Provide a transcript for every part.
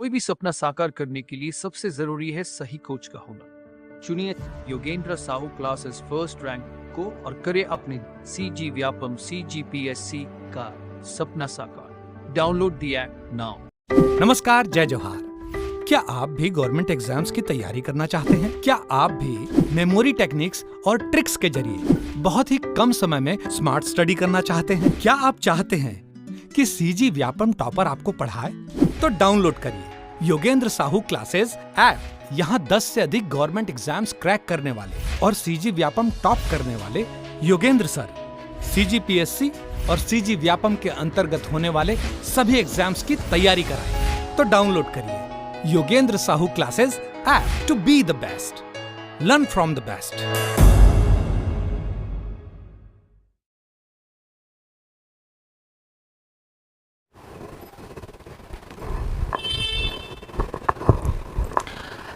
कोई भी सपना साकार करने के लिए सबसे जरूरी है सही कोच का होना। चुनिए Yogendra Sahu classes first rank को और करे अपने CG व्यापम CGPSC का सपना साकार। Download the app now. नमस्कार, जय जोहार। क्या आप भी गवर्नमेंट एग्जाम्स की तैयारी करना चाहते हैं? क्या आप भी मेमोरी टेक्निक्स और ट्रिक्स के जरिए बहुत ही कम समय में स्मार्ट स्टडी करना चाहते हैं? क्या आप चाहते हैं कि CG व्यापम टॉपर आपको पढ़ाए? तो डाउनलोड करिए योगेंद्र साहू क्लासेस ऐप। यहाँ 10 से अधिक गवर्नमेंट एग्जाम्स क्रैक करने वाले और CG व्यापम टॉप करने वाले योगेंद्र सर CGPSC और CG व्यापम के अंतर्गत होने वाले सभी एग्जाम्स की तैयारी कराएं। तो डाउनलोड करिए Yogendra Sahu classes app to be the best, learn from the best.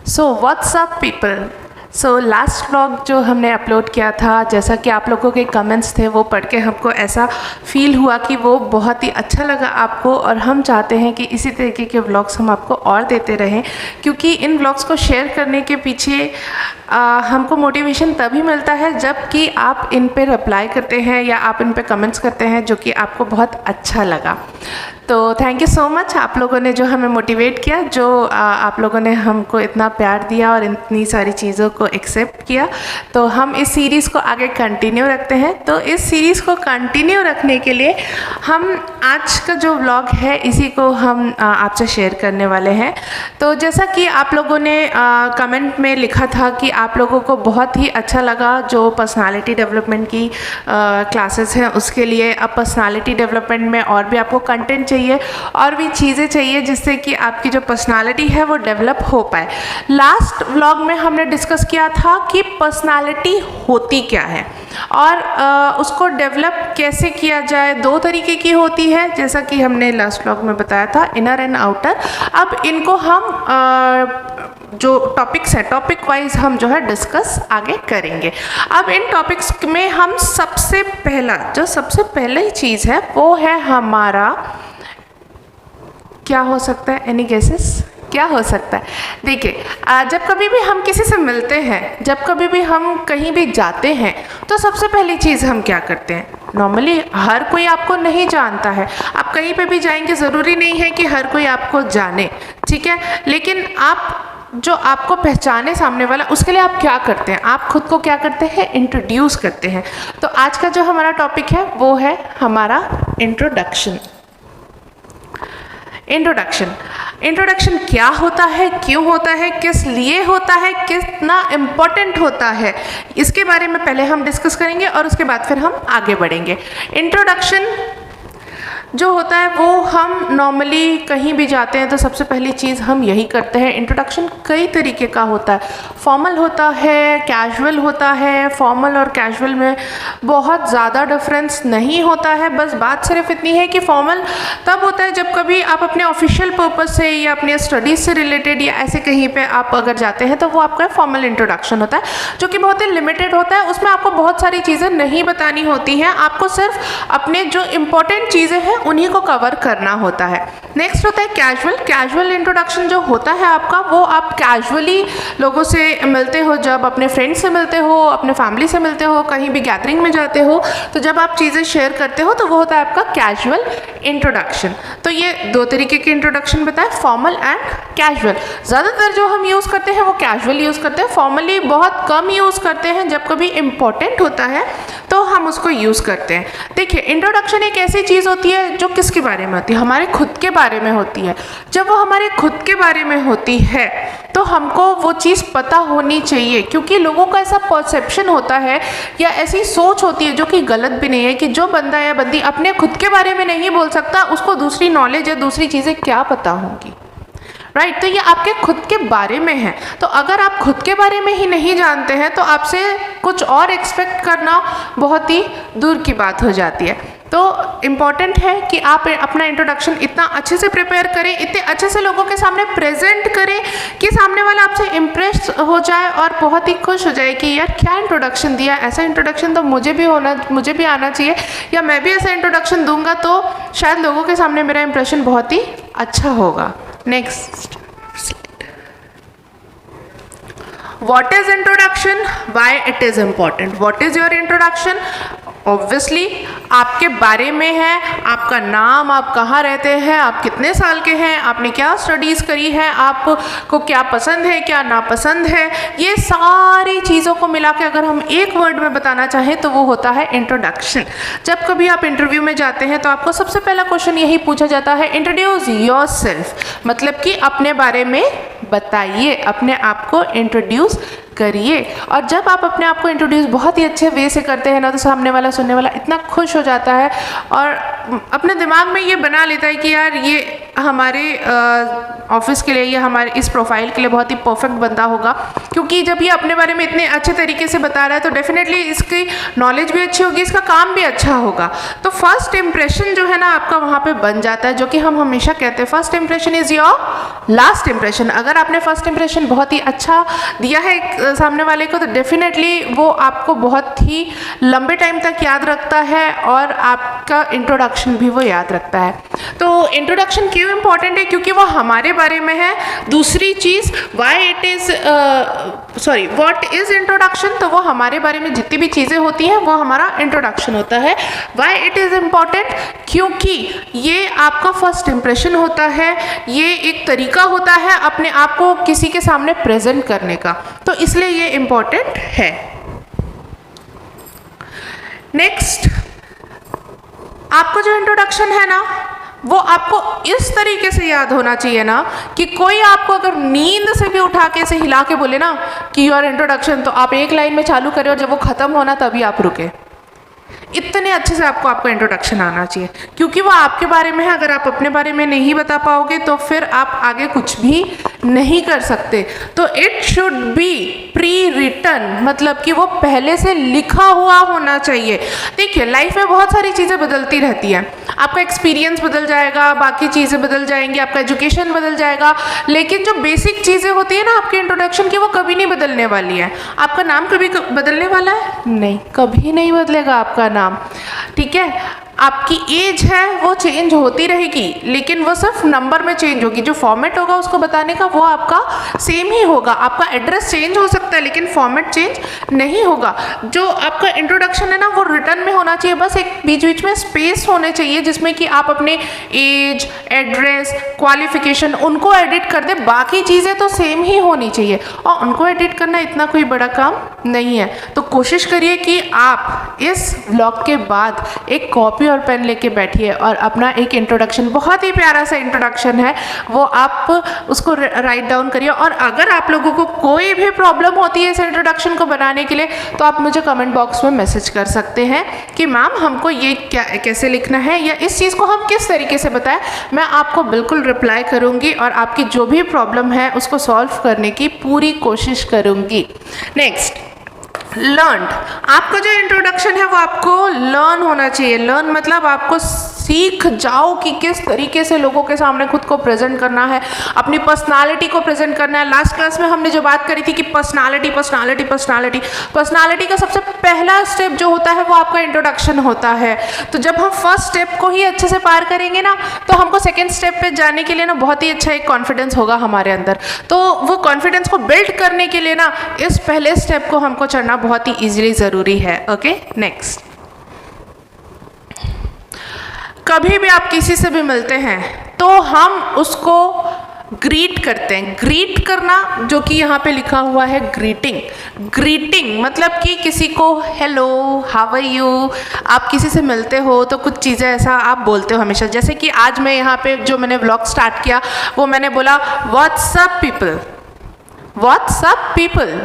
So what's up people. So last vlog जो हमने अपलोड किया था, जैसा कि आप लोगों के कमेंट्स थे वो पढ़ के हमको ऐसा फील हुआ कि वो बहुत ही अच्छा लगा आपको, और हम चाहते हैं कि इसी तरीके के व्लॉग्स हम आपको और देते रहें, क्योंकि इन व्लॉग्स को शेयर करने के पीछे हमको मोटिवेशन तभी मिलता है जब कि आप इन पे रिप्लाई करते हैं या आप इन पे कमेंट्स करते हैं जो कि आपको बहुत अच्छा लगा। तो थैंक यू सो मच आप लोगों ने जो हमें मोटिवेट किया, जो आप लोगों ने हमको इतना प्यार दिया और इतनी सारी चीज़ों को एक्सेप्ट किया। तो हम इस सीरीज़ को आगे कंटिन्यू रखते हैं। तो इस सीरीज़ को कंटिन्यू रखने के लिए हम आज का जो व्लॉग है इसी को हम आपसे शेयर करने वाले हैं। तो जैसा कि आप लोगों ने कमेंट में लिखा था कि आप लोगों को बहुत ही अच्छा लगा जो पर्सनालिटी डेवलपमेंट की क्लासेस हैं उसके लिए। अब पर्सनालिटी डेवलपमेंट में और भी आपको कंटेंट चाहिए और भी चीज़ें चाहिए जिससे कि आपकी जो पर्सनालिटी है वो डेवलप हो पाए। लास्ट व्लॉग में हमने डिस्कस किया था कि पर्सनालिटी होती क्या है और उसको डेवलप कैसे किया जाए। 2 तरीके की होती है, जैसा कि हमने लास्ट व्लॉग में बताया था, इनर एंड आउटर। अब इनको हम जो टॉपिक्स है टॉपिक वाइज हम जो है डिस्कस आगे करेंगे। अब इन टॉपिक्स में हम सबसे पहली चीज़ है वो है हमारा, क्या हो सकता है? एनी गेसेस क्या हो सकता है? देखिए, जब कभी भी हम किसी से मिलते हैं, जब कभी भी हम कहीं भी जाते हैं, तो सबसे पहली चीज़ हम क्या करते हैं? नॉर्मली हर कोई आपको नहीं जानता है। आप कहीं पे भी जाएंगे, ज़रूरी नहीं है कि हर कोई आपको जाने, ठीक है, लेकिन आप जो आपको पहचाने सामने वाला, उसके लिए आप क्या करते हैं? आप खुद को क्या करते हैं? इंट्रोड्यूस करते हैं। तो आज का जो हमारा टॉपिक है वो है हमारा इंट्रोडक्शन। इंट्रोडक्शन क्या होता है, क्यों होता है, किस लिए होता है, कितना इम्पोर्टेंट होता है, इसके बारे में पहले हम डिस्कस करेंगे और उसके बाद फिर हम आगे बढ़ेंगे। इंट्रोडक्शन जो होता है वो हम नॉर्मली कहीं भी जाते हैं तो सबसे पहली चीज़ हम यही करते हैं। इंट्रोडक्शन कई तरीके का होता है, फॉर्मल होता है, कैजुअल होता है। फॉर्मल और कैजुअल में बहुत ज़्यादा डिफरेंस नहीं होता है, बस बात सिर्फ इतनी है कि फॉर्मल तब होता है जब कभी आप अपने ऑफिशियल पर्पज़ से या अपने स्टडीज़ से रिलेटेड या ऐसे कहीं पर आप अगर जाते हैं तो वो आपका फॉर्मल इंट्रोडक्शन होता है, जो कि बहुत ही लिमिटेड होता है। उसमें आपको बहुत सारी चीज़ें नहीं बतानी होती हैं, आपको सिर्फ अपने जो इम्पोर्टेंट चीज़ें हैं उन्हीं को कवर करना होता है। नेक्स्ट होता है कैजुअल इंट्रोडक्शन जो होता है आपका, वो आप कैजुअली लोगों से मिलते हो, जब अपने फ्रेंड्स से मिलते हो, अपने फैमिली से मिलते हो, कहीं भी गैदरिंग में जाते हो, तो जब आप चीज़ें शेयर करते हो तो वो होता है आपका कैजुअल इंट्रोडक्शन। तो ये 2 तरीके के इंट्रोडक्शन बताए, फॉर्मल एंड कैजुअल। ज़्यादातर जो हम यूज़ करते हैं वो कैजुअल यूज़ करते हैं, फॉर्मली बहुत कम यूज़ करते हैं। जब कभी इम्पोर्टेंट होता है तो हम उसको यूज़ करते हैं। देखिए, इंट्रोडक्शन एक ऐसी चीज़ होती है जो किसके बारे में होती है? हमारे खुद के बारे में होती है। जब वो हमारे खुद के बारे में होती है तो हमको वो चीज़ पता होनी चाहिए, क्योंकि लोगों का ऐसा परसेप्शन होता है या ऐसी सोच होती है जो कि गलत भी नहीं है कि जो बंदा या बंदी अपने खुद के बारे में नहीं बोल सकता उसको दूसरी नॉलेज या दूसरी चीज़ें क्या पता होंगी, राइट? तो ये आपके खुद के बारे में है। तो अगर आप खुद के बारे में ही नहीं जानते हैं तो आपसे कुछ और एक्सपेक्ट करना बहुत ही दूर की बात हो जाती है। तो इम्पॉर्टेंट है कि आप अपना इंट्रोडक्शन इतना अच्छे से प्रिपेयर करें, इतने अच्छे से लोगों के सामने प्रेजेंट करें कि सामने वाला आपसे इम्प्रेस हो जाए और बहुत ही खुश हो जाए कि यार क्या इंट्रोडक्शन दिया, ऐसा इंट्रोडक्शन तो मुझे भी आना चाहिए, या मैं भी ऐसा इंट्रोडक्शन दूंगा तो शायद लोगों के सामने मेरा इंप्रेशन बहुत ही अच्छा होगा। Next, what is introduction, why it is important, what is your introduction? Obviously आपके बारे में है, आपका नाम, आप कहाँ रहते हैं, आप कितने साल के हैं, आपने क्या स्टडीज़ करी है, आपको क्या पसंद है, क्या नापसंद है, ये सारी चीज़ों को मिला के अगर हम एक वर्ड में बताना चाहें तो वो होता है इंट्रोडक्शन। जब कभी आप इंटरव्यू में जाते हैं तो आपको सबसे पहला क्वेश्चन यही पूछा जाता है, इंट्रोड्यूस योरसेल्फ, मतलब कि अपने बारे में बताइए, अपने आप को इंट्रोड्यूस करिए। और जब आप अपने आप को इंट्रोड्यूस बहुत ही अच्छे वे से करते हैं ना, तो सामने वाला सुनने वाला इतना खुश हो जाता है और अपने दिमाग में ये बना लेता है कि यार ये हमारे ऑफिस के लिए, ये हमारे इस प्रोफाइल के लिए बहुत ही परफेक्ट बंदा होगा, क्योंकि जब ये अपने बारे में इतने अच्छे तरीके से बता रहा है तो डेफिनेटली इसकी नॉलेज भी अच्छी होगी, इसका काम भी अच्छा होगा। तो फर्स्ट इंप्रेशन जो है ना आपका वहाँ पे बन जाता है, जो कि हम हमेशा कहते हैं first impression is your last impression. अगर आपने फर्स्ट इंप्रेशन बहुत ही अच्छा दिया है सामने वाले को तो डेफिनेटली वो आपको बहुत ही लंबे टाइम तक याद रखता है और आपका इंट्रोडक्शन भी वो याद रखता है। तो इंट्रोडक्शन क्यों इम्पॉर्टेंट है? क्योंकि वो हमारे बारे में है। दूसरी चीज़ व्हाट इज़ इंट्रोडक्शन, तो वो हमारे बारे में जितनी भी चीज़ें होती हैं वो हमारा इंट्रोडक्शन होता है। Why it is important? क्योंकि ये आपका फर्स्ट इंप्रेशन होता है, ये एक तरीका होता है अपने आप को किसी के सामने प्रेजेंट करने का, तो इसलिए ये इम्पॉर्टेंट है। नेक्स्ट, आपको जो इंट्रोडक्शन है ना वो आपको इस तरीके से याद होना चाहिए ना कि कोई आपको अगर नींद से भी उठा के से हिला के बोले ना कि योर इंट्रोडक्शन, तो आप एक लाइन में चालू करें और जब वो ख़त्म होना तभी आप रुके। इतने अच्छे से आपको इंट्रोडक्शन आना चाहिए, क्योंकि वो आपके बारे में है। अगर आप अपने बारे में नहीं बता पाओगे तो फिर आप आगे कुछ भी नहीं कर सकते। तो it should be pre written, मतलब कि वो पहले से लिखा हुआ होना चाहिए। देखिए लाइफ में बहुत सारी चीज़ें बदलती रहती हैं, आपका एक्सपीरियंस बदल जाएगा, बाकी चीज़ें बदल जाएंगी, आपका एजुकेशन बदल जाएगा, लेकिन जो बेसिक चीज़ें होती है ना आपके इंट्रोडक्शन की, वो कभी नहीं बदलने वाली है। आपका नाम कभी बदलने वाला है? नहीं, कभी नहीं बदलेगा आपका नाम, ठीक है। आपकी एज है वो चेंज होती रहेगी, लेकिन वो सिर्फ नंबर में चेंज होगी। जो फॉर्मेट होगा उसको बताने का वो आपका सेम ही होगा। आपका एड्रेस चेंज हो सकता है लेकिन फॉर्मेट चेंज नहीं होगा। जो आपका इंट्रोडक्शन है ना वो रिटर्न में होना चाहिए, बस एक बीच बीच में स्पेस होने चाहिए जिसमें कि आप अपने एज, एड्रेस, क्वालिफिकेशन उनको एडिट कर दे। बाकी चीज़ें तो सेम ही होनी चाहिए और उनको एडिट करना इतना कोई बड़ा काम नहीं है। तो कोशिश करिए कि आप इस व्लॉग के बाद एक कॉपी और पेन लेके बैठिए और अपना एक इंट्रोडक्शन, बहुत ही प्यारा सा इंट्रोडक्शन है वो आप उसको राइट डाउन करिए। और अगर आप लोगों को कोई भी प्रॉब्लम होती है इस इंट्रोडक्शन को बनाने के लिए तो आप मुझे कमेंट बॉक्स में मैसेज कर सकते हैं कि मैम हमको ये कैसे लिखना है या इस चीज़ को हम किस तरीके से बताएं। मैं आपको बिल्कुल रिप्लाई करूँगी और आपकी जो भी प्रॉब्लम है उसको सॉल्व करने की पूरी कोशिश करूँगी। Next, learn. आपका जो इंट्रोडक्शन है वो आपको लर्न होना चाहिए। लर्न मतलब आपको सीख जाओ कि किस तरीके से लोगों के सामने खुद को प्रेजेंट करना है, अपनी पर्सनालिटी को प्रेजेंट करना है। लास्ट क्लास में हमने जो बात करी थी कि पर्सनालिटी का सबसे पहला स्टेप जो होता है वो आपका इंट्रोडक्शन होता है। तो जब हम फर्स्ट स्टेप को ही अच्छे से पार करेंगे ना तो हमको सेकेंड स्टेप पे जाने के लिए ना बहुत ही अच्छा एक कॉन्फिडेंस होगा हमारे अंदर। तो वो कॉन्फिडेंस को बिल्ड करने के लिए ना इस पहले स्टेप को हमको चढ़ना बहुत ही ईजिली ज़रूरी है। ओके, नेक्स्ट, कभी भी आप किसी से भी मिलते हैं तो हम उसको ग्रीट करते हैं। ग्रीट करना जो कि यहाँ पे लिखा हुआ है ग्रीटिंग मतलब कि किसी को हेलो, हाउ आर यू, आप किसी से मिलते हो तो कुछ चीज़ें ऐसा आप बोलते हो हमेशा। जैसे कि आज मैं यहाँ पे जो मैंने व्लॉग स्टार्ट किया वो मैंने बोला व्हाट्सअप पीपल,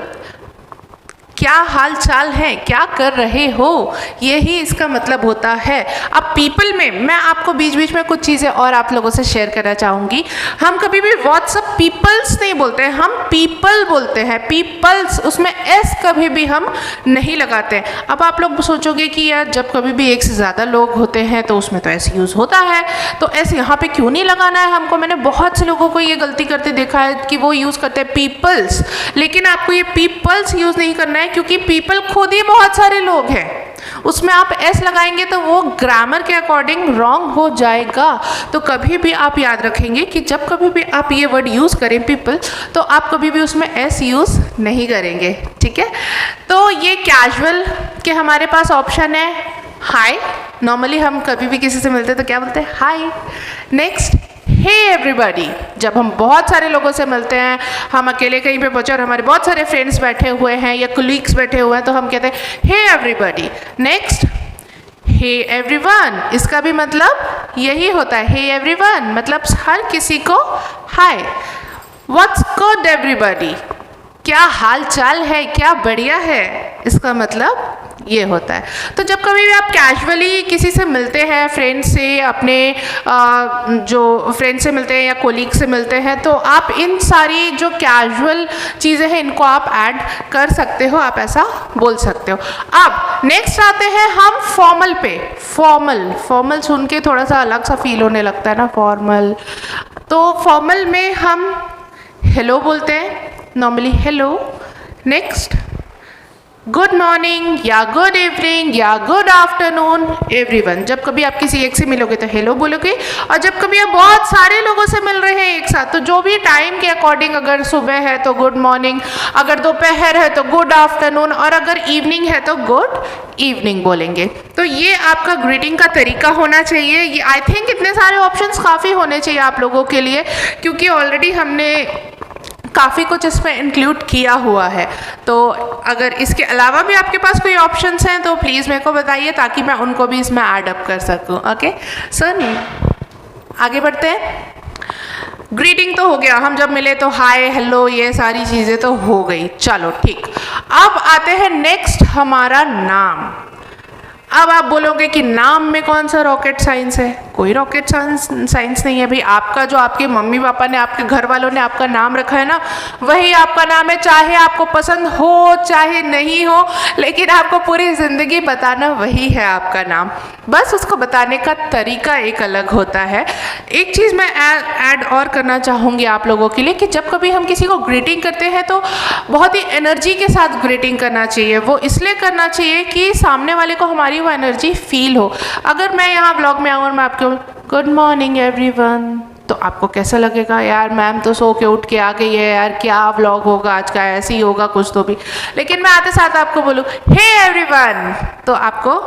क्या हाल चाल है, क्या कर रहे हो, यही इसका मतलब होता है। अब पीपल में मैं आपको बीच बीच में कुछ चीज़ें और आप लोगों से शेयर करना चाहूँगी। हम कभी भी व्हाट्सअप पीपल्स नहीं बोलते हैं, हम पीपल बोलते हैं। पीपल्स, उसमें एस कभी भी हम नहीं लगाते। अब आप लोग सोचोगे कि यार जब कभी भी एक से ज़्यादा लोग होते हैं तो उसमें तो ऐसे यूज़ होता है, तो ऐसे यहाँ पे क्यों नहीं लगाना है हमको। मैंने बहुत से लोगों को ये गलती करते देखा है कि वो यूज़ करते हैं पीपल्स, लेकिन आपको ये पीपल्स यूज़ नहीं करना है क्योंकि पीपल खुद ही बहुत सारे लोग हैं। उसमें आप एस लगाएंगे तो वो ग्रामर के अकॉर्डिंग रॉन्ग हो जाएगा। तो कभी भी आप याद रखेंगे कि जब कभी भी आप ये वर्ड यूज़ करें पीपल, तो आप कभी भी उसमें एस यूज़ नहीं करेंगे, ठीक है। तो ये कैजुअल के हमारे पास ऑप्शन है हाय। नॉर्मली हम कभी भी किसी से मिलते हैं तो क्या बोलते हैं, हाय। Next, hey everybody. जब हम बहुत सारे लोगों से मिलते हैं, हम अकेले कहीं पे पहुंचे और हमारे बहुत सारे फ्रेंड्स बैठे हुए हैं या कोलीग्स बैठे हुए हैं, तो हम कहते हैं hey everybody. Next, hey everyone. इसका भी मतलब यही होता है, हे एवरीवन मतलब हर किसी को हाय। व्हाट्स गुड एवरीबॉडी, क्या हाल चाल है, क्या बढ़िया है, इसका मतलब ये होता है। तो जब कभी भी आप कैजुअली किसी से मिलते हैं, फ्रेंड से, अपने जो फ्रेंड से मिलते हैं या कोलीग से मिलते हैं, तो आप इन सारी जो कैजुअल चीज़ें हैं इनको आप ऐड कर सकते हो, आप ऐसा बोल सकते हो। अब नेक्स्ट आते हैं हम फॉर्मल पे। फॉर्मल सुन के थोड़ा सा अलग सा फील होने लगता है ना, फॉर्मल। तो फॉर्मल में हम हेलो बोलते हैं, normally hello. Next, good morning या गुड इवनिंग या गुड आफ्टरनून एवरीवन। जब कभी आप किसी एक से मिलोगे तो हेलो बोलोगे, और जब कभी आप बहुत सारे लोगों से मिल रहे हैं एक साथ, तो जो भी टाइम के अकॉर्डिंग, अगर सुबह है तो गुड मॉर्निंग, अगर दोपहर है तो गुड आफ्टरनून, और अगर इवनिंग है तो गुड इवनिंग बोलेंगे। तो ये आपका ग्रीटिंग का तरीका होना चाहिए। ये आई थिंक इतने सारे ऑप्शंस काफ़ी होने चाहिए आप लोगों के लिए, क्योंकि ऑलरेडी हमने काफ़ी कुछ इसमें इंक्लूड किया हुआ है। तो अगर इसके अलावा भी आपके पास कोई ऑप्शंस हैं तो प्लीज़ मेरे को बताइए, ताकि मैं उनको भी इसमें ऐड अप कर सकूं। ओके सर, आगे बढ़ते हैं। ग्रीटिंग तो हो गया, हम जब मिले तो हाय हेलो ये सारी चीज़ें तो हो गई, चलो ठीक। अब आते हैं नेक्स्ट, हमारा नाम। अब आप बोलोगे कि नाम में कौन सा रॉकेट साइंस है? कोई रॉकेट साइंस नहीं है भाई। आपका जो आपके मम्मी पापा ने, आपके घर वालों ने आपका नाम रखा है ना, वही आपका नाम है, चाहे आपको पसंद हो चाहे नहीं हो, लेकिन आपको पूरी ज़िंदगी बताना वही है आपका नाम। बस उसको बताने का तरीका एक अलग होता है। एक चीज़ मैं ऐड और करना चाहूँगी आप लोगों के लिए, कि जब कभी हम किसी को ग्रीटिंग करते हैं तो बहुत ही एनर्जी के साथ ग्रीटिंग करना चाहिए। वो इसलिए करना चाहिए कि सामने वाले को हमारी वो एनर्जी फील हो। अगर मैं यहाँ ब्लॉग में आऊँ और मैं आपको गुड मॉर्निंग एवरीवन, तो आपको कैसा लगेगा, यार मैम तो सो के उठ के आ गई है, यार क्या व्लॉग होगा आज का, ऐसे ही होगा कुछ तो भी। लेकिन मैं आते साथ आपको बोलूँ हे एवरीवन, तो आपको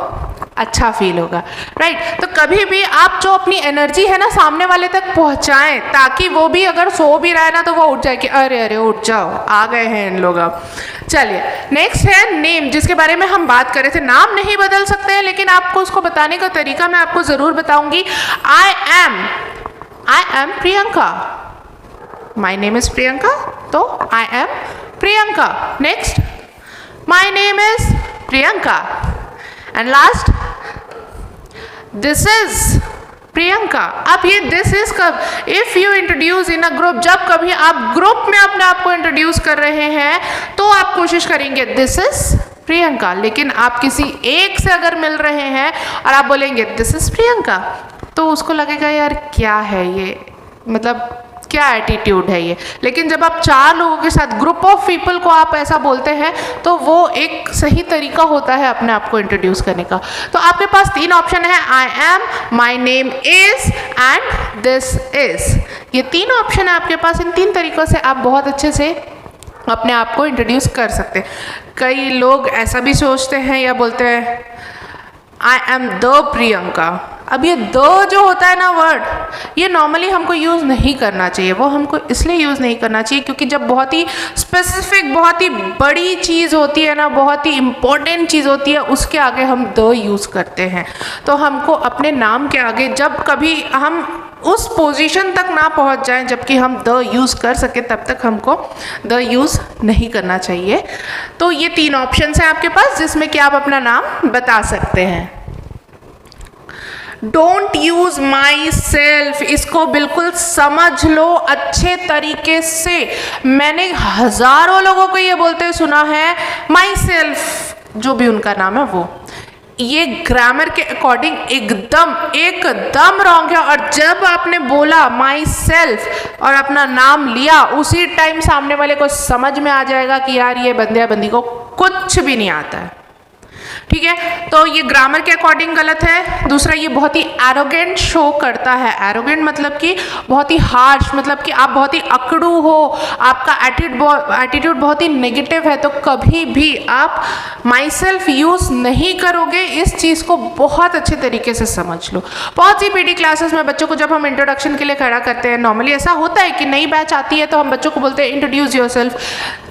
अच्छा फील होगा, राइट। तो कभी भी आप जो अपनी एनर्जी है ना सामने वाले तक पहुंचाएं, ताकि वो भी अगर सो भी रहा है ना तो वो उठ जाए कि अरे अरे उठ जाओ, आ गए हैं इन लोग अब। चलिए नेक्स्ट है नेम, जिसके बारे में हम बात कर रहे थे। नाम नहीं बदल सकते हैं, लेकिन आपको उसको बताने का तरीका मैं आपको ज़रूर बताऊंगी। I am Priyanka, my name is Priyanka, तो I am Priyanka. Next, my name is Priyanka. And last, this is Priyanka. अब ये दिस इज कब, if you introduce in a group, जब कभी आप ग्रुप में अपने आप को इंट्रोड्यूस कर रहे हैं तो आप कोशिश करेंगे दिस इज प्रियंका। लेकिन आप किसी एक से अगर मिल रहे हैं और आप बोलेंगे दिस इज प्रियंका, तो उसको लगेगा यार क्या है ये, मतलब क्या एटीट्यूड है ये। लेकिन जब आप चार लोगों के साथ, ग्रुप ऑफ पीपल को आप ऐसा बोलते हैं, तो वो एक सही तरीका होता है अपने आप को इंट्रोड्यूस करने का। तो आपके पास तीन ऑप्शन है, I M, my name is and this is. ये तीन ऑप्शन है आपके पास। इन तीन तरीक़ों से आप बहुत अच्छे से अपने आप को इंट्रोड्यूस कर सकते हैं। कई लोग ऐसा भी सोचते हैं या बोलते हैं आई एम द प्रियंका। अब ये द जो होता है ना वर्ड, ये नॉर्मली हमको यूज़ नहीं करना चाहिए। वो हमको इसलिए यूज़ नहीं करना चाहिए क्योंकि जब बहुत ही स्पेसिफिक, बहुत ही बड़ी चीज़ होती है ना, बहुत ही इम्पोर्टेंट चीज़ होती है, उसके आगे हम द यूज़ करते हैं। तो हमको अपने नाम के आगे, जब कभी हम उस पोजीशन तक ना पहुंच जाएं जबकि हम द यूज़ कर सके, तब तक हमको द यूज़ नहीं करना चाहिए। तो ये तीन ऑप्शंस हैं आपके पास जिसमें कि आप अपना नाम बता सकते हैं। डोंट यूज माई सेल्फ, इसको बिल्कुल समझ लो अच्छे तरीके से। मैंने हजारों लोगों को ये बोलते सुना है माई सेल्फ, जो भी उनका नाम है वो। ये ग्रामर के अकॉर्डिंग एकदम रॉन्ग है। और जब आपने बोला माई सेल्फ और अपना नाम लिया, उसी टाइम सामने वाले को समझ में आ जाएगा कि यार ये बंदे बंदी को कुछ भी नहीं आता है। ठीक है, तो ये ग्रामर के अकॉर्डिंग गलत है। दूसरा, ये बहुत ही एरोगेंट शो करता है। एरोगेंट मतलब कि बहुत ही हार्श, मतलब कि आप बहुत ही अकड़ू हो, आपका एटीट्यूड बहुत ही नेगेटिव है, तो कभी भी आप माई सेल्फ यूज़ नहीं करोगे। इस चीज़ को बहुत अच्छे तरीके से समझ लो। बहुत सी पीटी क्लासेस में बच्चों को जब हम इंट्रोडक्शन के लिए खड़ा करते हैं, नॉर्मली ऐसा होता है कि नई बैच आती है तो हम बच्चों को बोलते हैं introduce yourself,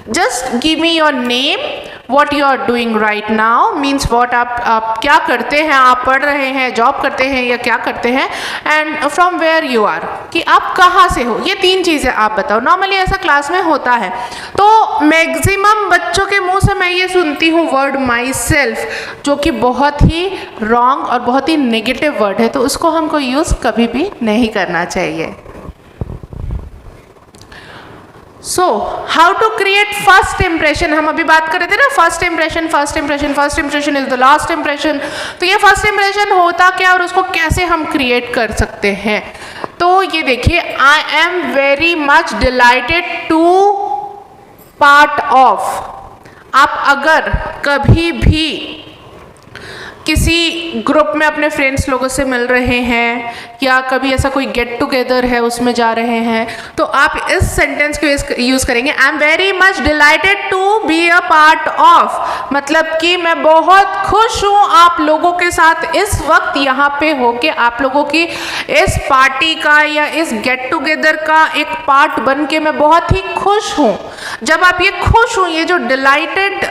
just give me your name, what you are doing right now, means what आप क्या करते हैं, आप पढ़ रहे हैं, जॉब करते हैं या क्या करते हैं, and from where you are, कि आप कहाँ से हो, ये 3 चीज़ें आप बताओ। नॉर्मली ऐसा क्लास में होता है। तो मैक्सिमम बच्चों के मुंह से मैं ये सुनती हूँ वर्ड माई सेल्फ, जो कि बहुत ही रॉन्ग और बहुत ही नेगेटिव वर्ड है, तो उसको हमको यूज़ कभी भी नहीं करना चाहिए। So how to create first impression, हम अभी बात कर रहे थे ना, first impression is the last impression. तो ये फर्स्ट इम्प्रेशन होता क्या और उसको कैसे हम क्रिएट कर सकते हैं? तो ये देखिए, I am very much delighted to part of. आप अगर कभी भी किसी ग्रुप में अपने फ्रेंड्स लोगों से मिल रहे हैं या कभी ऐसा कोई गेट टुगेदर है उसमें जा रहे हैं, तो आप इस सेंटेंस को यूज़ करेंगे, I am very much delighted to be a part of, मतलब कि मैं बहुत खुश हूँ आप लोगों के साथ इस वक्त यहाँ पे होके आप लोगों की इस पार्टी का या इस गेट टुगेदर का एक पार्ट बन के मैं बहुत ही खुश हूँ। जब आप ये खुश हूँ, ये जो डिलाइटेड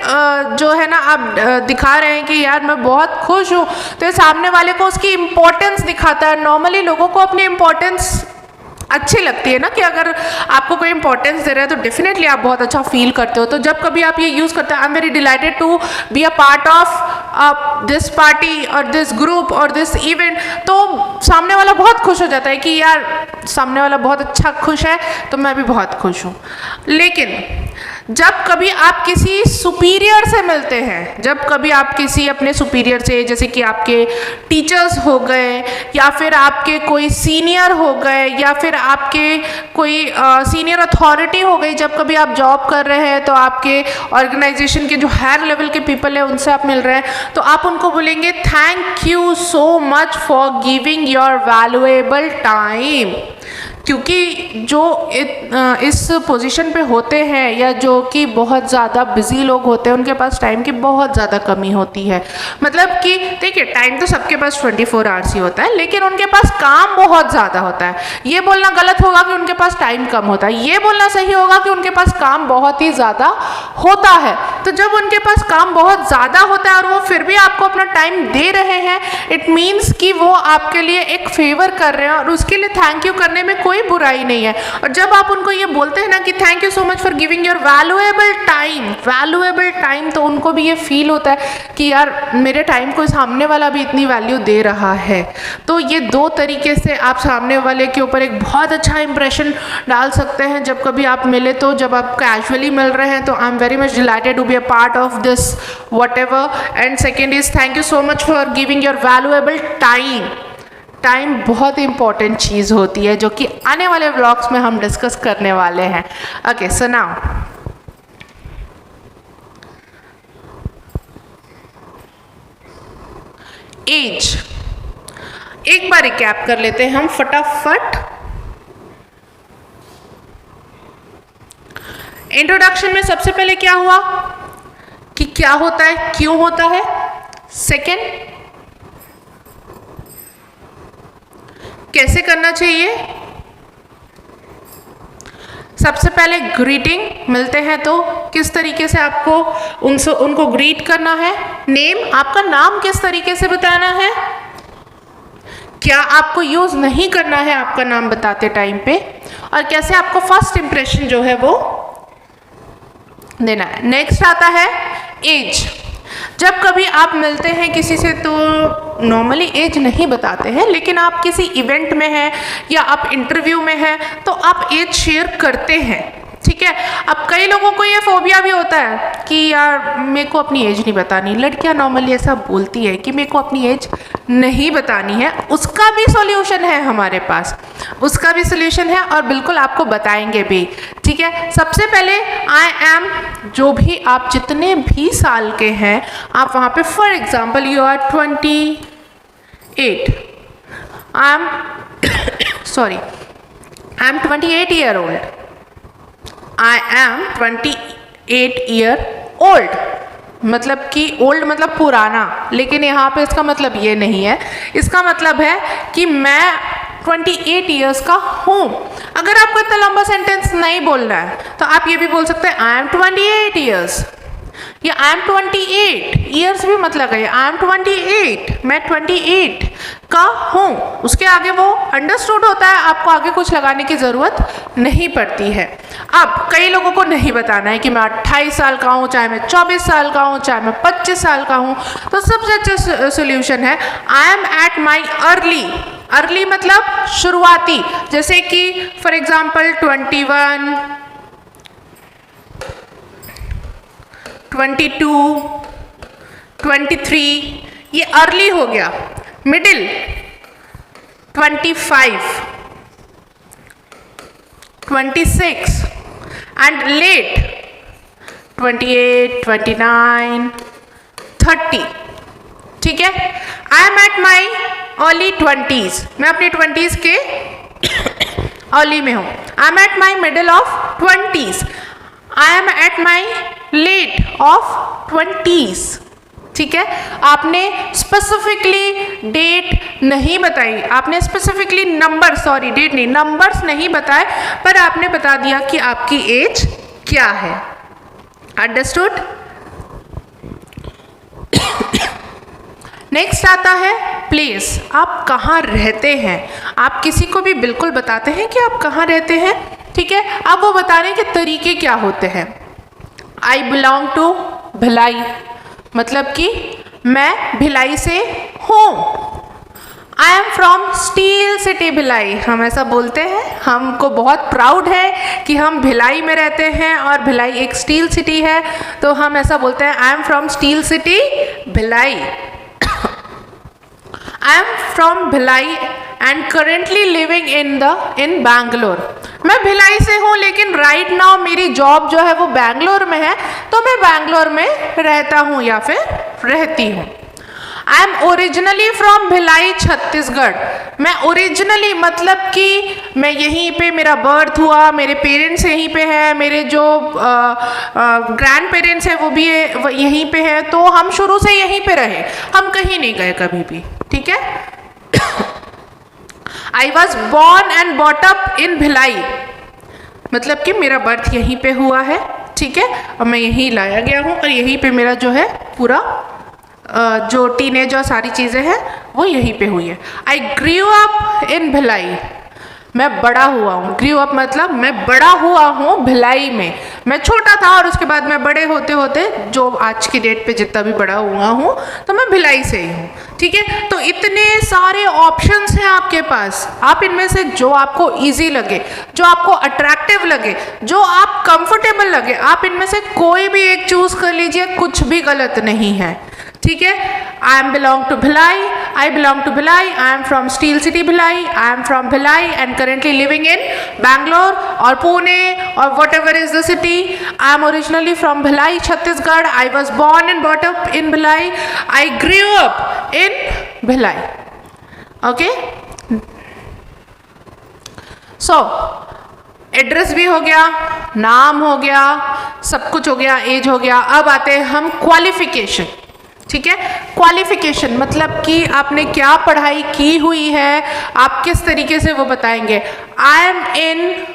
जो है ना आप दिखा रहे हैं कि यार मैं बहुत खुश हूँ, तो ये सामने वाले को उसकी इम्पोर्टेंस दिखाता है। नॉर्मली लोगों को अपनी इम्पोर्टेंस अच्छी लगती है ना, कि अगर आपको कोई इंपॉर्टेंस दे रहा है तो डेफिनेटली आप बहुत अच्छा फील करते हो। तो जब कभी आप ये यूज़ करते हैं, I am very delighted to be a part of this party और दिस ग्रुप और दिस इवेंट, तो सामने वाला बहुत खुश हो जाता है कि यार सामने वाला बहुत अच्छा खुश है तो मैं भी बहुत खुश हूँ। लेकिन जब कभी आप किसी सुपीरियर से मिलते हैं, जब कभी आप किसी अपने सुपीरियर से, जैसे कि आपके टीचर्स हो गए या फिर आपके कोई सीनियर हो गए या फिर आपके कोई सीनियर अथॉरिटी हो गई, जब कभी आप जॉब कर रहे हैं तो आपके ऑर्गेनाइजेशन के जो हायर लेवल के पीपल है उनसे आप मिल रहे हैं, तो आप उनको बोलेंगे thank you so much for giving your valuable time. क्योंकि जो इस पोजीशन पे होते हैं या जो कि बहुत ज़्यादा बिजी लोग होते हैं, उनके पास टाइम की बहुत ज़्यादा कमी होती है। मतलब कि देखिए, टाइम तो सबके पास 24 आवर्स ही होता है, लेकिन उनके पास काम बहुत ज़्यादा होता है। ये बोलना गलत होगा कि उनके पास टाइम कम होता है, ये बोलना सही होगा कि उनके पास काम बहुत ही ज़्यादा होता है। तो जब उनके पास काम बहुत ज़्यादा होता है और वो फिर भी आपको अपना टाइम दे रहे हैं, इट मीन्स कि वो आपके लिए एक फेवर कर रहे हैं और उसके लिए थैंक यू करने में कोई बुराई नहीं है। और जब आप उनको ये बोलते हैं ना कि thank you so much for giving your valuable time, तो उनको भी ये फील होता है कि यार मेरे टाइम को सामने वाला भी इतनी वैल्यू दे रहा है। तो ये 2 तरीके से आप सामने वाले के ऊपर एक बहुत अच्छा इंप्रेशन डाल सकते हैं। जब कभी आप मिले तो जब आप कैजुअली मिल रहे हैं तो I am very much delighted to be a part of this whatever, and second is thank you so much for giving your valuable time. Time बहुत इंपॉर्टेंट चीज़ होती है जो कि आने वाले व्लॉग्स में हम डिस्कस करने वाले हैं। ओके, सो नाउ एज, एक बार रिकैप कर लेते हैं हम फटाफट। इंट्रोडक्शन में सबसे पहले क्या हुआ कि क्या होता है, क्यों होता है। सेकेंड, कैसे करना चाहिए। सबसे पहले ग्रीटिंग, मिलते हैं तो किस तरीके से आपको उनको ग्रीट करना है। नेम, आपका नाम किस तरीके से बताना है, क्या आपको यूज़ नहीं करना है आपका नाम बताते टाइम पे, और कैसे आपको फर्स्ट इंप्रेशन जो है वो देना है। नेक्स्ट आता है एज। जब कभी आप मिलते हैं किसी से तो नॉर्मली एज नहीं बताते हैं, लेकिन आप किसी इवेंट में हैं या आप इंटरव्यू में हैं तो आप एज शेयर करते हैं, ठीक है। है। अब कई लोगों को ये फोबिया भी होता है कि यार मेरे को अपनी एज नहीं बतानी, लड़कियां नॉर्मली ऐसा बोलती है कि मेरे को अपनी एज नहीं बतानी है। उसका भी सॉल्यूशन है हमारे पास, उसका भी सॉल्यूशन है और बिल्कुल आपको बताएंगे भी, ठीक है। सबसे पहले आई एम, जो भी आप जितने भी साल के हैं आप वहाँ पे for example you are 28, I am sorry I am 28 year old, I am 28 year old, मतलब कि ओल्ड मतलब पुराना, लेकिन यहाँ पे इसका मतलब ये नहीं है, इसका मतलब है कि मैं 28 ईयर्स का हूँ। अगर आपको इतना लंबा सेंटेंस नहीं बोलना है तो आप ये भी बोल सकते हैं आई एम 28 ईयर्स, या आई एम 28 ईयर्स भी मतलब है आई एम 28, मैं 28 का हूँ। उसके आगे वो अंडरस्टूड होता है, आपको आगे कुछ लगाने की ज़रूरत नहीं पड़ती है। अब कई लोगों को नहीं बताना है कि मैं 28 साल का हूँ, चाहे मैं 24 साल का हूँ, चाहे मैं 25 साल का हूँ, तो सबसे अच्छा सोल्यूशन है I am at my early. Early मतलब शुरुआती, जैसे कि फॉर एग्जाम्पल 21, 22, 23, ये अर्ली हो गया। मिडिल 25, 26 एंड लेट 28, 29, 30, ठीक है। I am at my early 20s, मैं अपनी 20s के अर्ली में हूँ। I am at my middle of 20s, I am at my late of 20s, ठीक है। आपने स्पेसिफिकली डेट नहीं बताई, आपने स्पेसिफिकली नंबर, सॉरी डेट नहीं, नंबर्स नहीं बताए, पर आपने बता दिया कि आपकी एज क्या है। अंडरस्टूड? नेक्स्ट आता है प्लेस, आप कहाँ रहते हैं। आप किसी को भी बिल्कुल बताते हैं कि आप कहाँ रहते हैं, ठीक है। अब वो बताने के तरीके क्या होते हैं। आई बिलोंग टू भिलाई, मतलब कि मैं भिलाई से हूँ। I am from steel city Bhilai, हम ऐसा बोलते हैं, हमको बहुत प्राउड है कि हम भिलाई में रहते हैं और भिलाई एक स्टील सिटी है, तो हम ऐसा बोलते हैं I am from steel city Bhilai. I am from Bhilai and currently living in Bangalore, मैं भिलाई से हूँ लेकिन राइट नाउ मेरी जॉब जो है वो बैंगलोर में है, तो मैं बैंगलोर में रहता हूँ या फिर रहती हूँ। I am originally from Bhilai Chhattisgarh, मैं ओरिजिनली मतलब कि मैं यहीं पे मेरा बर्थ हुआ, मेरे पेरेंट्स यहीं पे हैं, मेरे जो ग्रैंड पेरेंट्स हैं वो भी यहीं पे हैं, तो हम शुरू से यहीं पे रहे, हम कहीं नहीं गए कभी भी, ठीक है। I was born and bought up in Bhilai, मतलब कि मेरा बर्थ यहीं पे हुआ है, ठीक है, और मैं यहीं लाया गया हूँ और यहीं पे मेरा जो है पूरा जो टीनेज और सारी चीज़ें हैं वो यहीं पे हुई है। आई ग्रीव अप इन भिलाई, मैं बड़ा हुआ हूँ। ग्रीव अप मतलब मैं बड़ा हुआ हूँ भिलाई में, मैं छोटा था और उसके बाद मैं बड़े होते होते जो आज की डेट पे जितना भी बड़ा हुआ हूँ तो मैं भिलाई से ही हूँ, ठीक है। तो इतने सारे ऑप्शंस हैं आपके पास, आप इनमें से जो आपको इजी लगे, जो आपको अट्रैक्टिव लगे, जो आप कंफर्टेबल लगे, आप इनमें से कोई भी एक चूज कर लीजिए, कुछ भी गलत नहीं है, ठीक है। I am belong to Bhilai, I belong to Bhilai, I am from steel city Bhilai, I am from Bhilai and currently living in Bangalore और पुणे और whatever is the city. I am originally from Bhilai Chhattisgarh, I was born and bought up in Bhilai, I grew up in Bhilai, okay. So address भी हो गया, नाम हो गया, सब कुछ हो गया, एज हो गया। अब आते हैं हम क्वालिफिकेशन, ठीक है। क्वालिफिकेशन मतलब कि आपने क्या पढ़ाई की हुई है, आप किस तरीके से वो बताएंगे। आई एम इन,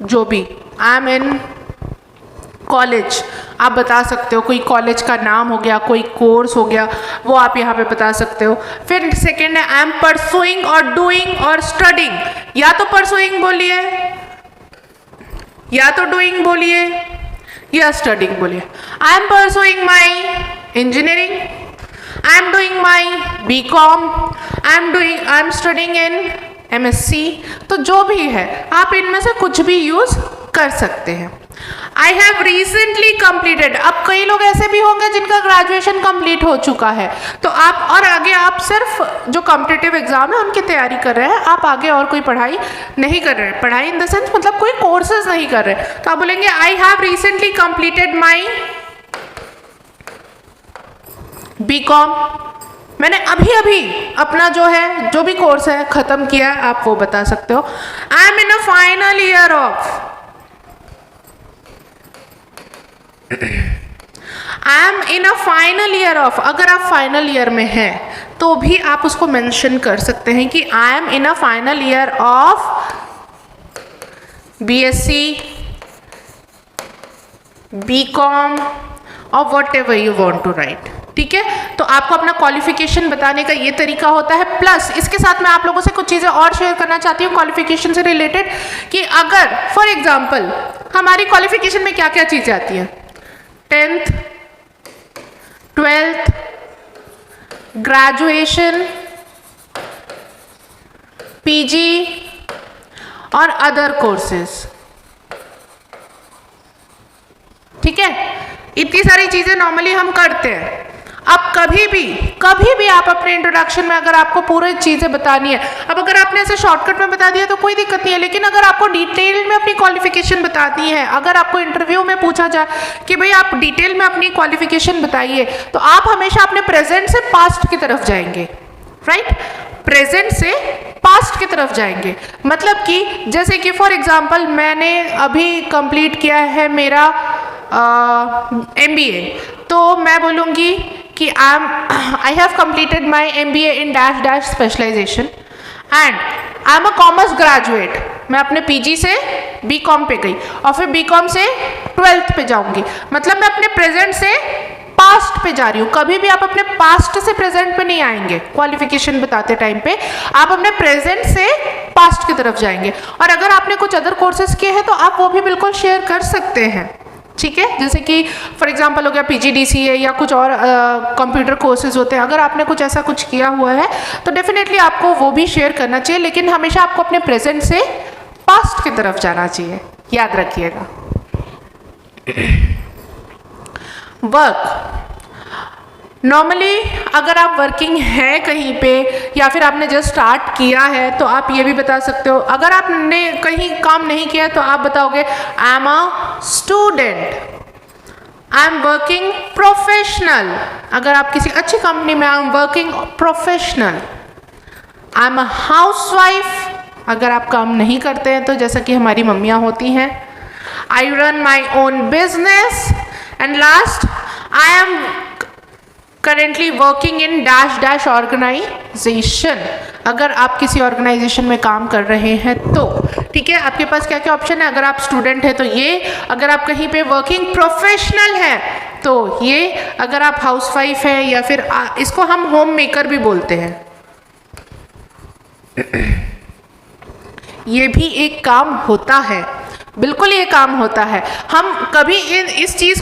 जो भी आई एम इन कॉलेज, आप बता सकते हो, कोई कॉलेज का नाम हो गया, कोई कोर्स हो गया, वो आप यहाँ पे बता सकते हो। फिर सेकेंड है आई एम परसुइंग और डूइंग और स्टडिंग, या तो परसुइंग बोलिए या तो डूइंग बोलिए या स्टडिंग बोलिए। I am pursuing my engineering, I am doing my BCom, I am studying in MSc, तो जो भी है आप इनमें से कुछ भी यूज कर सकते हैं। आई हैव रिसेंटली कंप्लीटेड, अब कई लोग ऐसे भी होंगे जिनका ग्रेजुएशन कंप्लीट हो चुका है, तो आप और आगे आप सिर्फ जो कॉम्पिटिटिव एग्जाम है उनकी तैयारी कर रहे हैं, आप आगे और कोई पढ़ाई नहीं कर रहे हैं। पढ़ाई इन द सेंस मतलब कोई कोर्सेज नहीं कर रहे, तो आप बोलेंगे I have recently completed my BCom, मैंने अभी अभी अपना जो है जो भी कोर्स है खत्म किया है, आप वो बता सकते हो। आई am in a final year of, I am in a final year of, अगर आप फाइनल ईयर में हैं तो भी आप उसको मेंशन कर सकते हैं कि I am in a final year of BSc, BCom और whatever you want to write. ठीक है, तो आपको अपना क्वालिफिकेशन बताने का ये तरीका होता है। प्लस इसके साथ मैं आप लोगों से कुछ चीज़ें और शेयर करना चाहती हूँ क्वालिफिकेशन से रिलेटेड, कि अगर फॉर एग्जांपल हमारी क्वालिफिकेशन में क्या क्या चीज़ें आती हैं, 10th, 12th, ग्रेजुएशन, पीजी और अदर कोर्सेज। ठीक है, इतनी सारी चीज़ें नॉर्मली हम करते हैं। अब कभी भी आप अपने इंट्रोडक्शन में अगर आपको पूरी चीज़ें बतानी है, अब अगर आपने ऐसे शॉर्टकट में बता दिया तो कोई दिक्कत नहीं है, लेकिन अगर आपको डिटेल में अपनी क्वालिफिकेशन बतानी है, अगर आपको इंटरव्यू में पूछा जाए कि भाई आप डिटेल में अपनी क्वालिफिकेशन बताइए, तो आप हमेशा अपने प्रेजेंट से पास्ट की तरफ जाएंगे, राइट? प्रेजेंट से पास्ट की तरफ जाएंगे, मतलब कि जैसे कि फॉर एग्जांपल मैंने अभी कंप्लीट किया है मेरा MBA, तो मैं बोलूँगी कि I have completed my MBA in dash dash specialisation and I am a commerce graduate. मैं अपने PG से BCom पे गई और फिर BCom से 12th पे जाऊँगी, मतलब मैं अपने प्रेजेंट से पास्ट पे जा रही हूँ। कभी भी आप अपने पास्ट से प्रेजेंट पे नहीं आएंगे क्वालिफिकेशन बताते टाइम पे, आप अपने प्रेजेंट से पास्ट की तरफ जाएंगे। और अगर आपने कुछ अदर कोर्सेज किए हैं तो आप वो भी बिल्कुल शेयर कर सकते हैं, ठीक है? जैसे कि फॉर एग्जांपल हो गया PGDCA या कुछ और कंप्यूटर कोर्सेज होते हैं, अगर आपने कुछ ऐसा कुछ किया हुआ है तो डेफिनेटली आपको वो भी शेयर करना चाहिए, लेकिन हमेशा आपको अपने प्रेजेंट से पास्ट की तरफ जाना चाहिए, याद रखिएगा। वर्क, नॉर्मली अगर आप वर्किंग है कहीं पे या फिर आपने जस्ट स्टार्ट किया है तो आप ये भी बता सकते हो। अगर आपने कहीं काम नहीं किया है तो आप बताओगे आई am a student, I am working professional. अगर आप किसी अच्छी कंपनी में, I am working professional. I am a housewife, अगर आप काम नहीं करते हैं तो जैसा कि हमारी मम्मियाँ होती हैं। I run my own business and last I am currently working in dash dash organisation. अगर आप किसी ऑर्गेनाइजेशन में काम कर रहे हैं तो ठीक है, आपके पास क्या क्या ऑप्शन है। अगर आप स्टूडेंट है तो ये, अगर आप कहीं पे वर्किंग प्रोफेशनल है तो ये, अगर आप हाउसवाइफ है या फिर इसको हम होम मेकर भी बोलते हैं, ये भी एक काम होता है, बिल्कुल ये काम होता है। हम कभी इस चीज़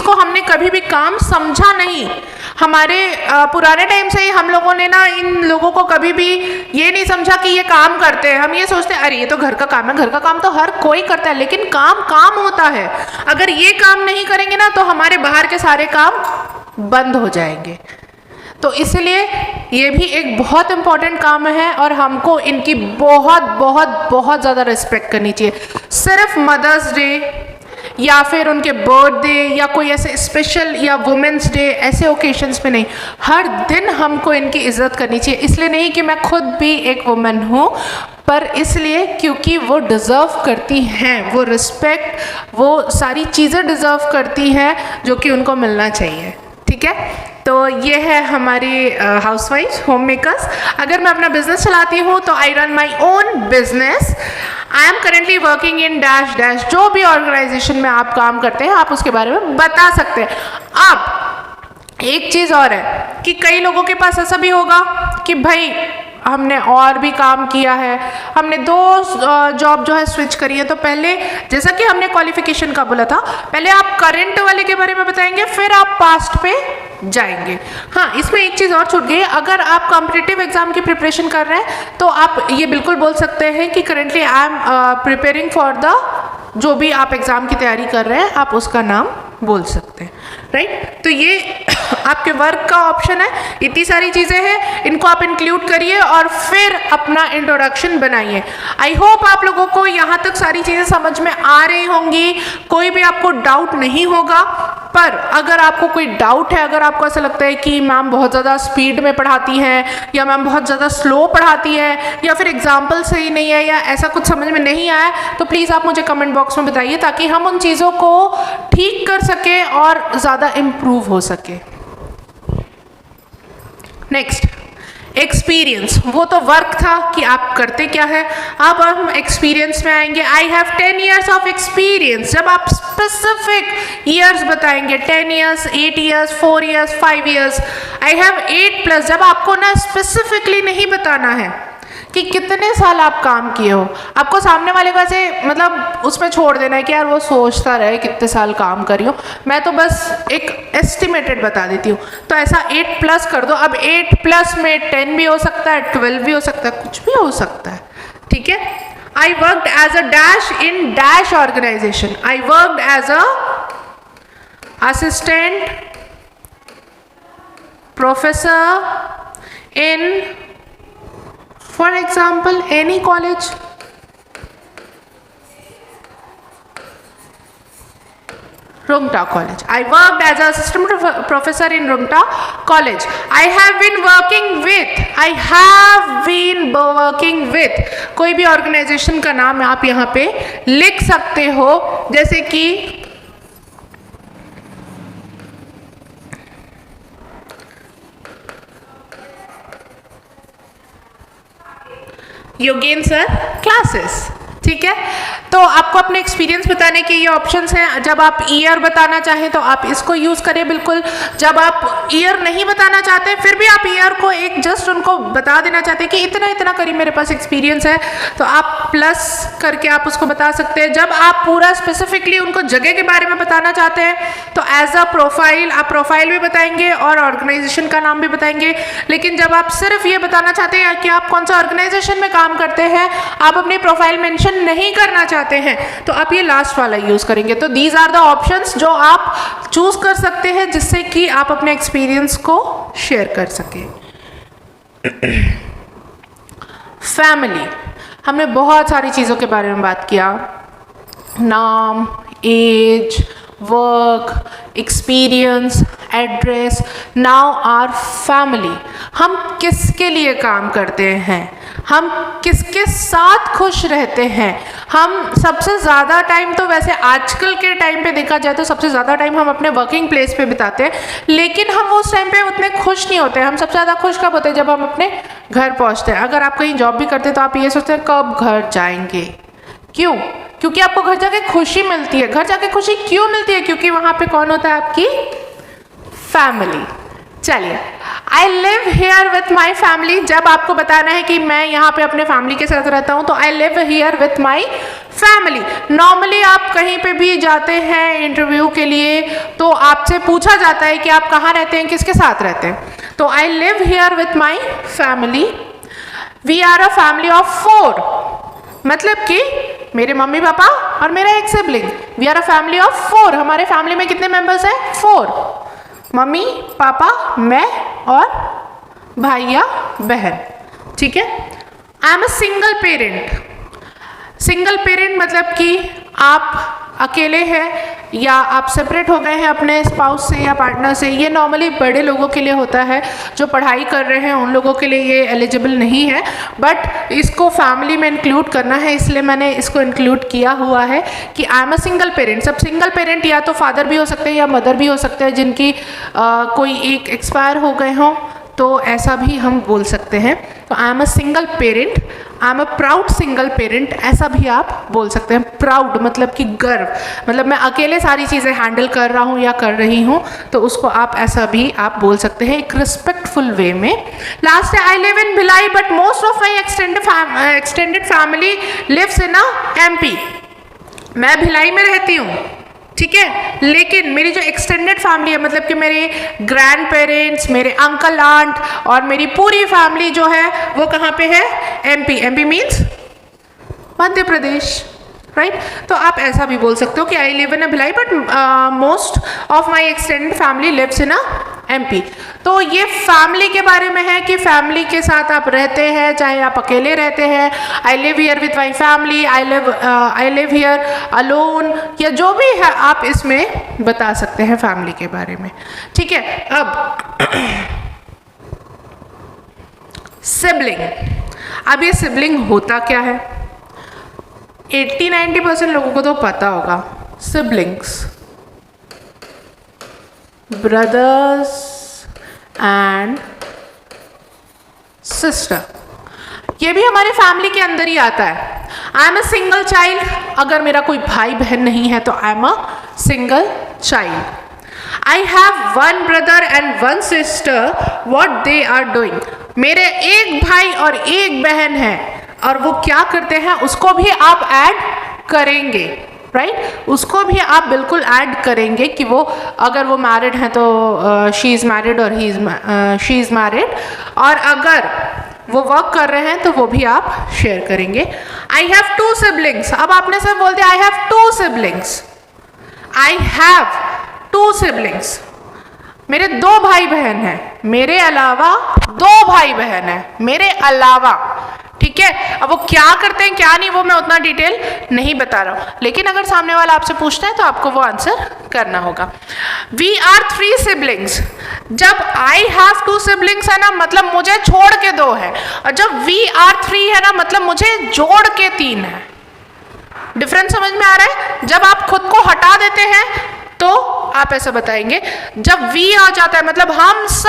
को हमने कभी भी काम समझा नहीं। हमारे पुराने टाइम से ही हम लोगों ने ना इन लोगों को कभी भी ये नहीं समझा कि ये काम करते हैं। हम ये सोचते हैं अरे ये तो घर का काम है, घर का काम तो हर कोई करता है, लेकिन काम होता है। अगर ये काम नहीं करेंगे ना तो हमारे बाहर के सारे काम बंद हो जाएंगे। तो इसलिए ये भी एक बहुत इम्पॉर्टेंट काम है और हमको इनकी बहुत बहुत बहुत ज़्यादा रिस्पेक्ट करनी चाहिए। सिर्फ मदर्स डे या फिर उनके बर्थडे या कोई ऐसे स्पेशल या वुमेंस डे ऐसे ओकेशंस पे नहीं, हर दिन हमको इनकी इज़्ज़त करनी चाहिए। इसलिए नहीं कि मैं खुद भी एक वुमेन हूँ, पर इसलिए क्योंकि वो डिज़र्व करती हैं, वो रिस्पेक्ट, वो सारी चीज़ें डिज़र्व करती हैं जो कि उनको मिलना चाहिए। ठीक है, तो ये है हमारी हाउसवाइफ, होम मेकर्स। अगर मैं अपना बिजनेस चलाती हूँ तो आई run my own business, I am currently working in dash dash. जो भी ऑर्गेनाइजेशन में आप काम करते हैं आप उसके बारे में बता सकते हैं। अब एक चीज़ और है कि कई लोगों के पास ऐसा भी होगा कि भाई हमने और भी काम किया है, हमने 2 जॉब जो है स्विच करी है। तो पहले जैसा कि हमने क्वालिफिकेशन का बोला था, पहले आप करंट वाले के बारे में बताएंगे, फिर आप पास्ट पे जाएंगे। हाँ, इसमें एक चीज़ और छूट गई, अगर आप कॉम्पिटिटिव एग्जाम की प्रिपरेशन कर रहे हैं तो आप ये बिल्कुल बोल सकते हैं कि currently I am preparing for the, जो भी आप एग्ज़ाम की तैयारी कर रहे हैं आप उसका नाम बोल सकते हैं, राइट। तो ये आपके वर्क का ऑप्शन है। इतनी सारी चीज़ें हैं, इनको आप इंक्लूड करिए और फिर अपना इंट्रोडक्शन बनाइए। आई होप आप लोगों को यहाँ तक सारी चीज़ें समझ में आ रही होंगी, कोई भी आपको डाउट नहीं होगा। पर अगर आपको कोई डाउट है, अगर आपको ऐसा लगता है कि मैम बहुत ज़्यादा स्पीड में पढ़ाती हैं या मैम बहुत ज़्यादा स्लो पढ़ाती है या फिर एग्जाम्पल सही नहीं है या ऐसा कुछ समझ में नहीं आया, तो प्लीज़ आप मुझे कमेंट बॉक्स में बताइए ताकि हम उन चीज़ों को ठीक कर सके और ज़्यादा इम्प्रूव हो सके। नेक्स्ट, एक्सपीरियंस, वो तो वर्क था कि आप करते क्या है। अब हम एक्सपीरियंस में आएंगे। I have 10 years of experience. जब आप स्पेसिफिक ईयर्स बताएंगे, 10 years, 8 years, 4 years, 5 years, I have 8+, जब आपको ना स्पेसिफिकली नहीं बताना है कि कितने साल आप काम किए हो, आपको सामने वाले का से मतलब उसमें छोड़ देना है कि यार वो सोचता रहे कितने साल काम करी हो, मैं तो बस एक एस्टिमेटेड बता देती हूँ। तो ऐसा 8+ कर दो। अब 8+ में 10 भी हो सकता है, 12 भी हो सकता है, कुछ भी हो सकता है, ठीक है। I worked as a dash in dash organisation. I worked as a assistant professor in, for example, any college. Rungta College. I worked as an assistant professor in Rungta College. I have been working with. I have been working with. कोई भी organisation का नाम आप यहाँ पे लिख सकते हो, जैसे कि योगेन सर क्लासेस, ठीक है। तो आपको अपने एक्सपीरियंस बताने के ये ऑप्शंस हैं। जब आप ईयर बताना चाहें तो आप इसको यूज़ करें बिल्कुल। जब आप ईयर नहीं बताना चाहते फिर भी आप ईयर को एक जस्ट उनको बता देना चाहते हैं कि इतना इतना करीब मेरे पास एक्सपीरियंस है, तो आप प्लस करके आप उसको बता सकते हैं। जब आप पूरा स्पेसिफिकली उनको जगह के बारे में बताना चाहते हैं तो एज अ प्रोफाइल आप प्रोफाइल भी बताएंगे और ऑर्गेनाइजेशन का नाम भी बताएंगे। लेकिन जब आप सिर्फ ये बताना चाहते हैं कि आप कौन सा ऑर्गेनाइजेशन में काम करते हैं, आप अपनी प्रोफाइल मेंशन नहीं करना चाहते हैं, तो आप ये लास्ट वाला यूज करेंगे। तो दीज आर द ऑप्शंस जो आप चूज कर सकते हैं जिससे कि आप अपने एक्सपीरियंस को शेयर कर सकें। फैमिली, हमने बहुत सारी चीज़ों के बारे में बात किया, नाम, age, work, experience, address. Now are family, हम किसके लिए काम करते हैं, हम किसके साथ खुश रहते हैं। हम सबसे ज़्यादा टाइम तो वैसे आजकल के टाइम पे देखा जाए तो सबसे ज़्यादा टाइम हम अपने वर्किंग प्लेस पे बिताते हैं, लेकिन हम उस टाइम पे उतने खुश नहीं होते हैं। हम सबसे ज़्यादा खुश कब होते हैं, जब हम अपने घर पहुंचते हैं। अगर आप कहीं जॉब भी करते हैं तो आप ये सोचते हैं कब घर जाएंगे। क्यों? क्योंकि आपको घर जाके खुशी मिलती है। घर जाके खुशी क्यों मिलती है? क्योंकि वहाँ पे कौन होता है, आपकी फैमिली। चलिए, आई live here with my family. जब आपको बताना है कि मैं यहाँ पे अपने फैमिली के साथ रहता हूँ तो I live here with my family. Normally आप कहीं पे भी जाते हैं इंटरव्यू के लिए तो आपसे पूछा जाता है कि आप कहाँ रहते हैं, किसके साथ रहते हैं। तो I live here with my family. We are a family of 4, मतलब कि मेरे मम्मी पापा और मेरा एक sibling. We are a family of 4। हमारे फैमिली में कितने मेंबर्स हैं? 4। मम्मी, पापा, मैं और भाई या बहन, ठीक है। I am a single parent. Single parent मतलब कि आप अकेले हैं या आप सेपरेट हो गए हैं अपने स्पाउस से या पार्टनर से। ये नॉर्मली बड़े लोगों के लिए होता है, जो पढ़ाई कर रहे हैं उन लोगों के लिए ये एलिजिबल नहीं है, बट इसको फैमिली में इंक्लूड करना है, इसलिए मैंने इसको इंक्लूड किया हुआ है कि I am a single parent. सब सिंगल पेरेंट या तो फादर भी हो सकते हैं या मदर भी हो सकते हैं जिनकी कोई एक एक्सपायर हो गए हों, तो ऐसा भी हम बोल सकते हैं। तो I am a single parent, I am a proud single parent, ऐसा भी आप बोल सकते हैं। प्राउड मतलब कि गर्व, मतलब मैं अकेले सारी चीज़ें हैंडल कर रहा हूँ या कर रही हूँ, तो उसको आप ऐसा भी आप बोल सकते हैं एक रिस्पेक्टफुल वे में। लास्ट है, I live in Bhilai but most of my extended family lives in a MP। मैं भिलाई में रहती हूँ, ठीक है। लेकिन मेरी जो एक्सटेंडेड फैमिली है, मतलब कि मेरे ग्रैंड पेरेंट्स, मेरे अंकल आंट और मेरी पूरी फैमिली जो है वो कहाँ पे है? MP. MP means Madhya Pradesh, right. तो आप ऐसा भी बोल सकते हो कि I live in a Bhilai but most of my extended family lives in a MP. तो ये फैमिली के बारे में है कि फैमिली के साथ आप रहते हैं, चाहे आप अकेले रहते हैं। I live here with my family, I live here alone, या जो भी है आप इसमें बता सकते हैं फैमिली के बारे में, ठीक है। अब सिबलिंग, अब ये सिबलिंग होता क्या है? 80-90% लोगों को तो पता होगा। सिबलिंग्स, ब्रदर्स एंड सिस्टर, ये भी हमारे फैमिली के अंदर ही आता है। I am a single child, अगर मेरा कोई भाई बहन नहीं है तो I am a single child. I have one brother and one sister, what they are doing, मेरे एक भाई और एक बहन है और वो क्या करते हैं उसको भी आप ऐड करेंगे, राइट। उसको भी आप बिल्कुल ऐड करेंगे कि वो, अगर वो मैरिड हैं तो शी इज़ मैरिड और शी इज़ मैरिड, और अगर वो वर्क कर रहे हैं तो वो भी आप शेयर करेंगे। आई हैव 2 सिबलिंग्स, अब आपने सब बोल दिया I have 2 siblings, I have 2 siblings, मेरे 2 भाई बहन हैं, मेरे अलावा 2 भाई बहन हैं, मेरे अलावा, ठीक है। अब वो क्या करते हैं क्या नहीं वो मैं उतना डिटेल नहीं बता रहा हूँ, लेकिन अगर सामने वाला आपसे पूछता है तो आपको वो आंसर करना होगा। वी आर 3 सिबलिंग्स, जब आई हैव 2 सिबलिंग्स है ना मतलब मुझे छोड़ के 2 है, और जब वी आर 3 है ना मतलब मुझे जोड़ के 3 है। डिफरेंस समझ में आ रहा है? जब आप खुद को हटा देते हैं तो आप ऐसा बताएंगे, जब वी आ जाता है मतलब हम सब